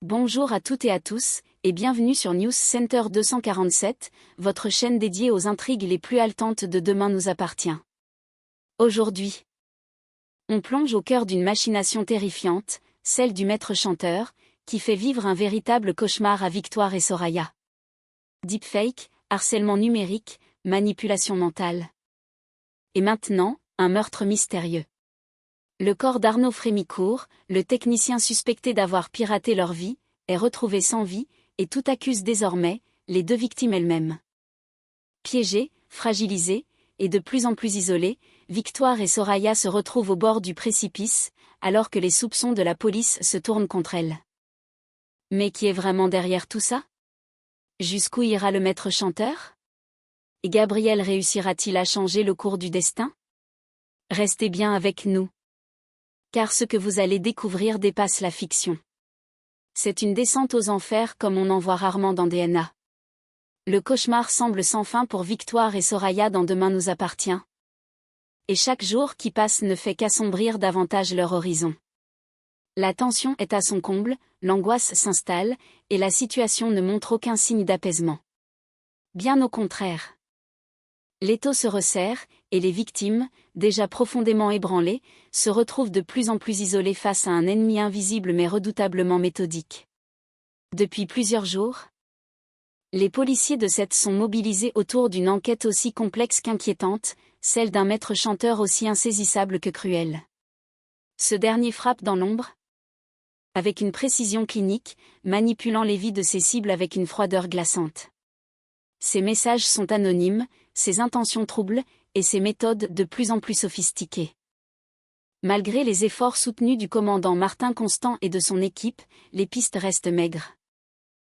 Bonjour à toutes et à tous, et bienvenue sur News Center 247, votre chaîne dédiée aux intrigues les plus haletantes de Demain nous appartient. Aujourd'hui, on plonge au cœur d'une machination terrifiante, celle du maître chanteur, qui fait vivre un véritable cauchemar à Victoire et Soraya. Deepfake, harcèlement numérique, manipulation mentale. Et maintenant, un meurtre mystérieux. Le corps d'Arnaud Frémicourt, le technicien suspecté d'avoir piraté leur vie, est retrouvé sans vie, et tout accuse désormais les deux victimes elles-mêmes. Piégées, fragilisées, et de plus en plus isolées, Victoire et Soraya se retrouvent au bord du précipice, alors que les soupçons de la police se tournent contre elles. Mais qui est vraiment derrière tout ça? Jusqu'où ira le maître chanteur? Et Gabriel réussira-t-il à changer le cours du destin? Restez bien avec nous. Car ce que vous allez découvrir dépasse la fiction. C'est une descente aux enfers comme on en voit rarement dans DNA. Le cauchemar semble sans fin pour Victoire et Soraya dans Demain nous appartient. Et chaque jour qui passe ne fait qu'assombrir davantage leur horizon. La tension est à son comble, l'angoisse s'installe, et la situation ne montre aucun signe d'apaisement. Bien au contraire. L'étau se resserre, et les victimes, déjà profondément ébranlées, se retrouvent de plus en plus isolées face à un ennemi invisible mais redoutablement méthodique. Depuis plusieurs jours, les policiers de Sète sont mobilisés autour d'une enquête aussi complexe qu'inquiétante, celle d'un maître chanteur aussi insaisissable que cruel. Ce dernier frappe dans l'ombre, avec une précision clinique, manipulant les vies de ses cibles avec une froideur glaçante. Ses messages sont anonymes, ses intentions troubles, et ses méthodes de plus en plus sophistiquées. Malgré les efforts soutenus du commandant Martin Constant et de son équipe, les pistes restent maigres.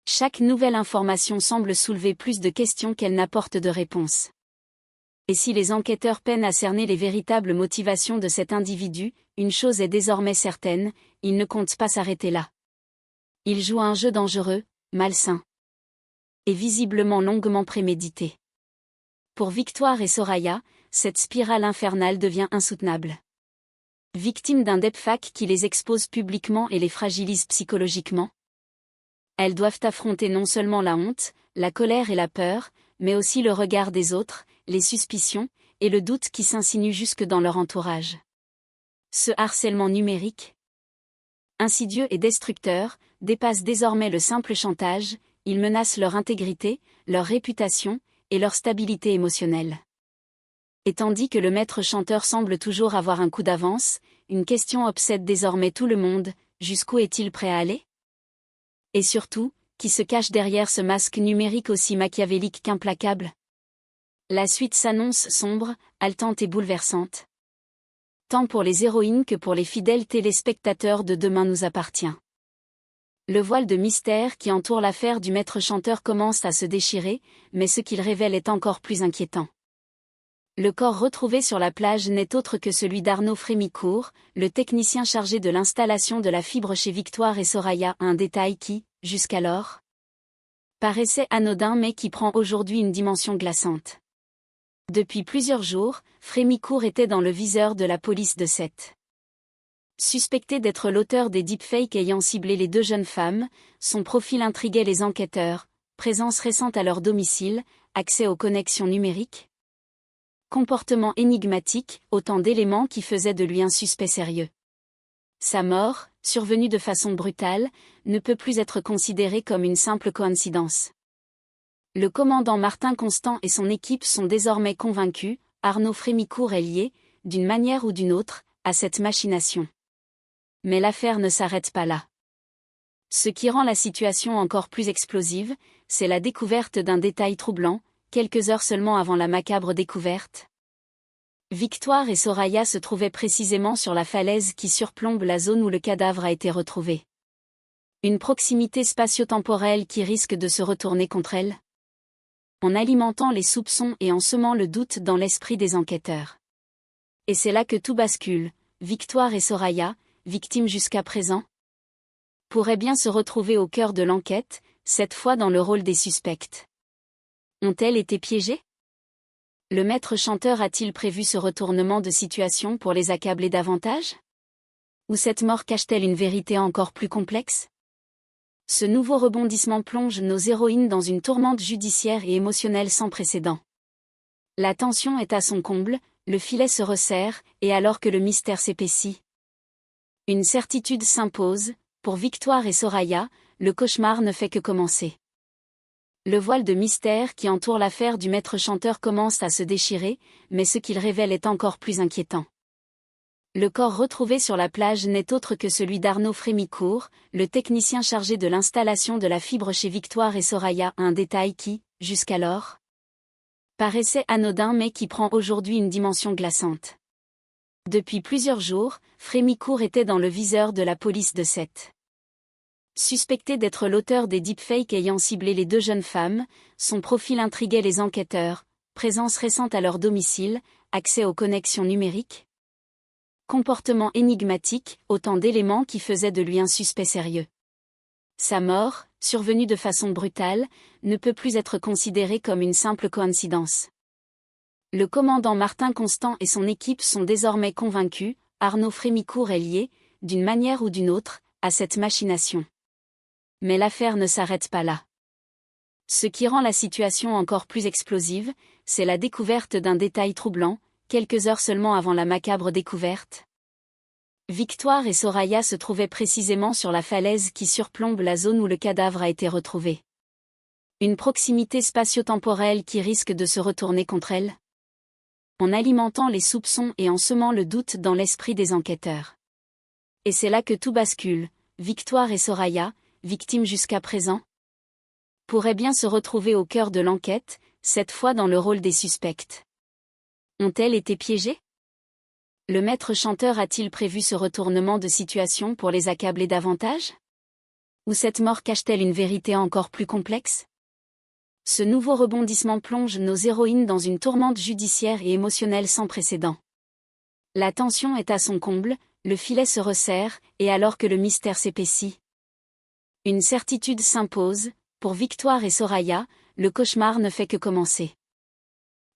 Chaque nouvelle information semble soulever plus de questions qu'elle n'apporte de réponses. Et si les enquêteurs peinent à cerner les véritables motivations de cet individu, une chose est désormais certaine, il ne compte pas s'arrêter là. Il joue un jeu dangereux, malsain. Et visiblement longuement prémédité. Pour Victoire et Soraya, cette spirale infernale devient insoutenable. Victimes d'un deepfake qui les expose publiquement et les fragilise psychologiquement, elles doivent affronter non seulement la honte, la colère et la peur, mais aussi le regard des autres, les suspicions, et le doute qui s'insinue jusque dans leur entourage. Ce harcèlement numérique, insidieux et destructeur, dépasse désormais le simple chantage, il menace leur intégrité, leur réputation, et leur stabilité émotionnelle. Et tandis que le maître chanteur semble toujours avoir un coup d'avance, une question obsède désormais tout le monde, jusqu'où est-il prêt à aller? Et surtout, qui se cache derrière ce masque numérique aussi machiavélique qu'implacable? La suite s'annonce sombre, haletante et bouleversante. Tant pour les héroïnes que pour les fidèles téléspectateurs de Demain nous appartient. Le voile de mystère qui entoure l'affaire du maître chanteur commence à se déchirer, mais ce qu'il révèle est encore plus inquiétant. Le corps retrouvé sur la plage n'est autre que celui d'Arnaud Frémicourt, le technicien chargé de l'installation de la fibre chez Victoire et Soraya, un détail qui, jusqu'alors, paraissait anodin mais qui prend aujourd'hui une dimension glaçante. Depuis plusieurs jours, Frémicourt était dans le viseur de la police de Sète. Suspecté d'être l'auteur des deepfakes ayant ciblé les deux jeunes femmes, son profil intriguait les enquêteurs, présence récente à leur domicile, accès aux connexions numériques. Comportement énigmatique, autant d'éléments qui faisaient de lui un suspect sérieux. Sa mort, survenue de façon brutale, ne peut plus être considérée comme une simple coïncidence. Le commandant Martin Constant et son équipe sont désormais convaincus, Arnaud Frémicourt est lié, d'une manière ou d'une autre, à cette machination. Mais l'affaire ne s'arrête pas là. Ce qui rend la situation encore plus explosive, c'est la découverte d'un détail troublant, quelques heures seulement avant la macabre découverte. Victoire et Soraya se trouvaient précisément sur la falaise qui surplombe la zone où le cadavre a été retrouvé. Une proximité spatio-temporelle qui risque de se retourner contre elles, en alimentant les soupçons et en semant le doute dans l'esprit des enquêteurs. Et c'est là que tout bascule, Victoire et Soraya, victimes jusqu'à présent, pourraient bien se retrouver au cœur de l'enquête, cette fois dans le rôle des suspectes. Ont-elles été piégées? Le maître chanteur a-t-il prévu ce retournement de situation pour les accabler davantage? Ou cette mort cache-t-elle une vérité encore plus complexe? Ce nouveau rebondissement plonge nos héroïnes dans une tourmente judiciaire et émotionnelle sans précédent. La tension est à son comble, le filet se resserre, et alors que le mystère s'épaissit, une certitude s'impose, pour Victoire et Soraya, le cauchemar ne fait que commencer. Le voile de mystère qui entoure l'affaire du maître chanteur commence à se déchirer, mais ce qu'il révèle est encore plus inquiétant. Le corps retrouvé sur la plage n'est autre que celui d'Arnaud Frémicourt, le technicien chargé de l'installation de la fibre chez Victoire et Soraya, un détail qui, jusqu'alors, paraissait anodin mais qui prend aujourd'hui une dimension glaçante. Depuis plusieurs jours, Frémicourt était dans le viseur de la police de Sète. Suspecté d'être l'auteur des deepfakes ayant ciblé les deux jeunes femmes, son profil intriguait les enquêteurs, présence récente à leur domicile, accès aux connexions numériques, comportement énigmatique, autant d'éléments qui faisaient de lui un suspect sérieux. Sa mort, survenue de façon brutale, ne peut plus être considérée comme une simple coïncidence. Le commandant Martin Constant et son équipe sont désormais convaincus, Arnaud Frémicourt est lié, d'une manière ou d'une autre, à cette machination. Mais l'affaire ne s'arrête pas là. Ce qui rend la situation encore plus explosive, c'est la découverte d'un détail troublant, quelques heures seulement avant la macabre découverte. Victoire et Soraya se trouvaient précisément sur la falaise qui surplombe la zone où le cadavre a été retrouvé. Une proximité spatio-temporelle qui risque de se retourner contre elles, en alimentant les soupçons et en semant le doute dans l'esprit des enquêteurs. Et c'est là que tout bascule, Victoire et Soraya, victimes jusqu'à présent, pourraient bien se retrouver au cœur de l'enquête, cette fois dans le rôle des suspectes. Ont-elles été piégées? Le maître chanteur a-t-il prévu ce retournement de situation pour les accabler davantage? Ou cette mort cache-t-elle une vérité encore plus complexe? Ce nouveau rebondissement plonge nos héroïnes dans une tourmente judiciaire et émotionnelle sans précédent. La tension est à son comble, le filet se resserre, et alors que le mystère s'épaissit, une certitude s'impose, pour Victoire et Soraya, le cauchemar ne fait que commencer.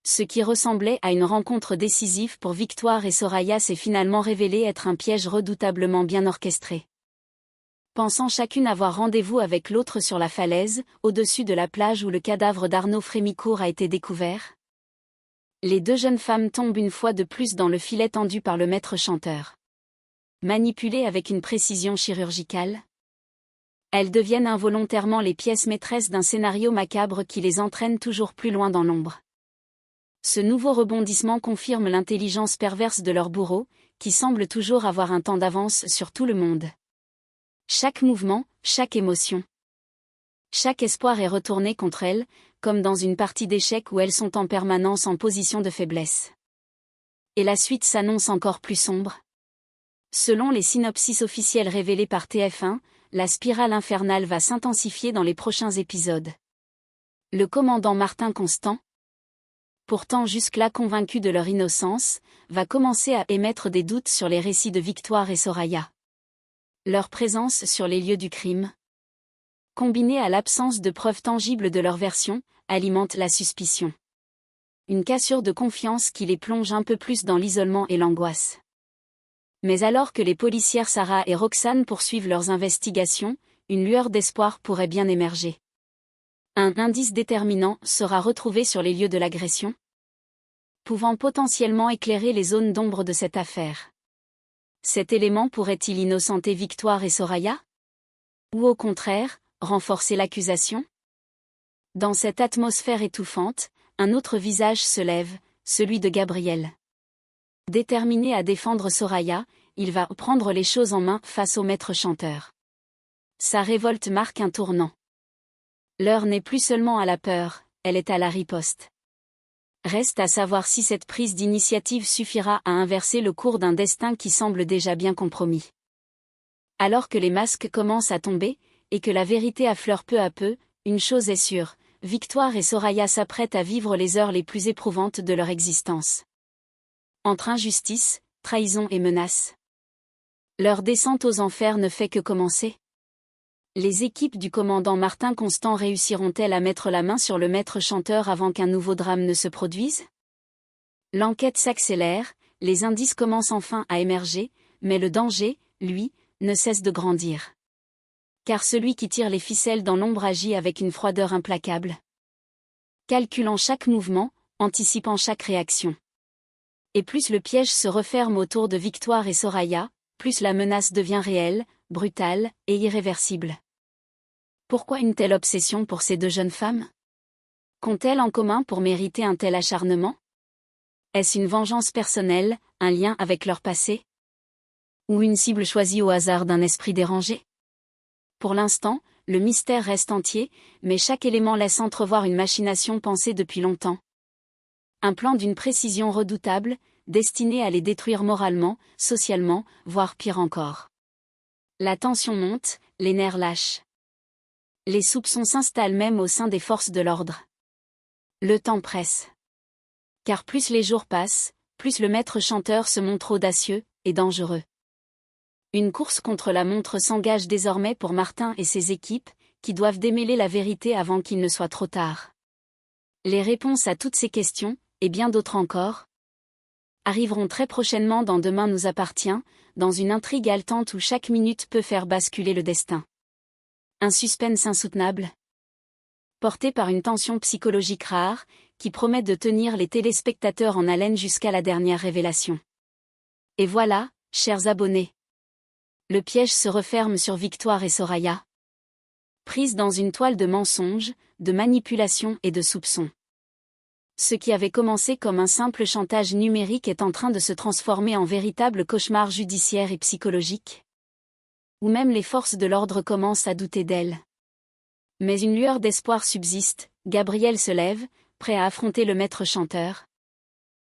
Ce qui ressemblait à une rencontre décisive pour Victoire et Soraya s'est finalement révélé être un piège redoutablement bien orchestré. Pensant chacune avoir rendez-vous avec l'autre sur la falaise, au-dessus de la plage où le cadavre d'Arnaud Frémicourt a été découvert, les deux jeunes femmes tombent une fois de plus dans le filet tendu par le maître chanteur. Manipulées avec une précision chirurgicale, elles deviennent involontairement les pièces maîtresses d'un scénario macabre qui les entraîne toujours plus loin dans l'ombre. Ce nouveau rebondissement confirme l'intelligence perverse de leur bourreau, qui semble toujours avoir un temps d'avance sur tout le monde. Chaque mouvement, chaque émotion, chaque espoir est retourné contre elles, comme dans une partie d'échecs où elles sont en permanence en position de faiblesse. Et la suite s'annonce encore plus sombre. Selon les synopsis officiels révélés par TF1, la spirale infernale va s'intensifier dans les prochains épisodes. Le commandant Martin Constant, pourtant jusque-là convaincu de leur innocence, va commencer à émettre des doutes sur les récits de Victoire et Soraya. Leur présence sur les lieux du crime, combinée à l'absence de preuves tangibles de leur version, alimente la suspicion. Une cassure de confiance qui les plonge un peu plus dans l'isolement et l'angoisse. Mais alors que les policières Sarah et Roxane poursuivent leurs investigations, une lueur d'espoir pourrait bien émerger. Un indice déterminant sera retrouvé sur les lieux de l'agression, pouvant potentiellement éclairer les zones d'ombre de cette affaire. Cet élément pourrait-il innocenter Victoire et Soraya? Ou au contraire, renforcer l'accusation? Dans cette atmosphère étouffante, un autre visage se lève, celui de Gabriel. Déterminé à défendre Soraya, il va prendre les choses en main face au maître chanteur. Sa révolte marque un tournant. L'heure n'est plus seulement à la peur, elle est à la riposte. Reste à savoir si cette prise d'initiative suffira à inverser le cours d'un destin qui semble déjà bien compromis. Alors que les masques commencent à tomber, et que la vérité affleure peu à peu, une chose est sûre, Victoire et Soraya s'apprêtent à vivre les heures les plus éprouvantes de leur existence. Entre injustice, trahison et menace, leur descente aux enfers ne fait que commencer. Les équipes du commandant Martin Constant réussiront-elles à mettre la main sur le maître chanteur avant qu'un nouveau drame ne se produise? L'enquête s'accélère, les indices commencent enfin à émerger, mais le danger, lui, ne cesse de grandir. Car celui qui tire les ficelles dans l'ombre agit avec une froideur implacable. Calculant chaque mouvement, anticipant chaque réaction. Et plus le piège se referme autour de Victoire et Soraya, plus la menace devient réelle, brutale et irréversible. Pourquoi une telle obsession pour ces deux jeunes femmes? Qu'ont-elles en commun pour mériter un tel acharnement? Est-ce une vengeance personnelle, un lien avec leur passé? Ou une cible choisie au hasard d'un esprit dérangé? Pour l'instant, le mystère reste entier, mais chaque élément laisse entrevoir une machination pensée depuis longtemps. Un plan d'une précision redoutable, destiné à les détruire moralement, socialement, voire pire encore. La tension monte, les nerfs lâchent. Les soupçons s'installent même au sein des forces de l'ordre. Le temps presse. Car plus les jours passent, plus le maître chanteur se montre audacieux et dangereux. Une course contre la montre s'engage désormais pour Martin et ses équipes, qui doivent démêler la vérité avant qu'il ne soit trop tard. Les réponses à toutes ces questions, et bien d'autres encore, arriveront très prochainement dans Demain nous appartient, dans une intrigue haletante où chaque minute peut faire basculer le destin. Un suspense insoutenable, porté par une tension psychologique rare, qui promet de tenir les téléspectateurs en haleine jusqu'à la dernière révélation. Et voilà, chers abonnés. Le piège se referme sur Victoire et Soraya. Prises dans une toile de mensonges, de manipulations et de soupçons. Ce qui avait commencé comme un simple chantage numérique est en train de se transformer en véritable cauchemar judiciaire et psychologique. Où même les forces de l'ordre commencent à douter d'elles. Mais une lueur d'espoir subsiste, Gabriel se lève, prêt à affronter le maître chanteur.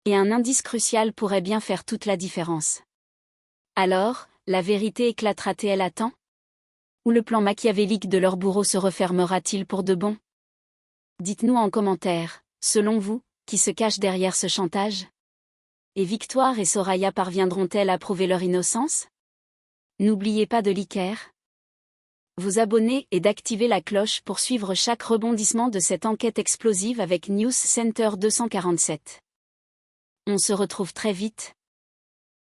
Et un indice crucial pourrait bien faire toute la différence. Alors, la vérité éclatera-t-elle à temps? Ou le plan machiavélique de leur bourreau se refermera-t-il pour de bon? Dites-nous en commentaire, selon vous, qui se cache derrière ce chantage? Et Victoire et Soraya parviendront-elles à prouver leur innocence? N'oubliez pas de liker, vous abonner et d'activer la cloche pour suivre chaque rebondissement de cette enquête explosive avec News Center 247. On se retrouve très vite.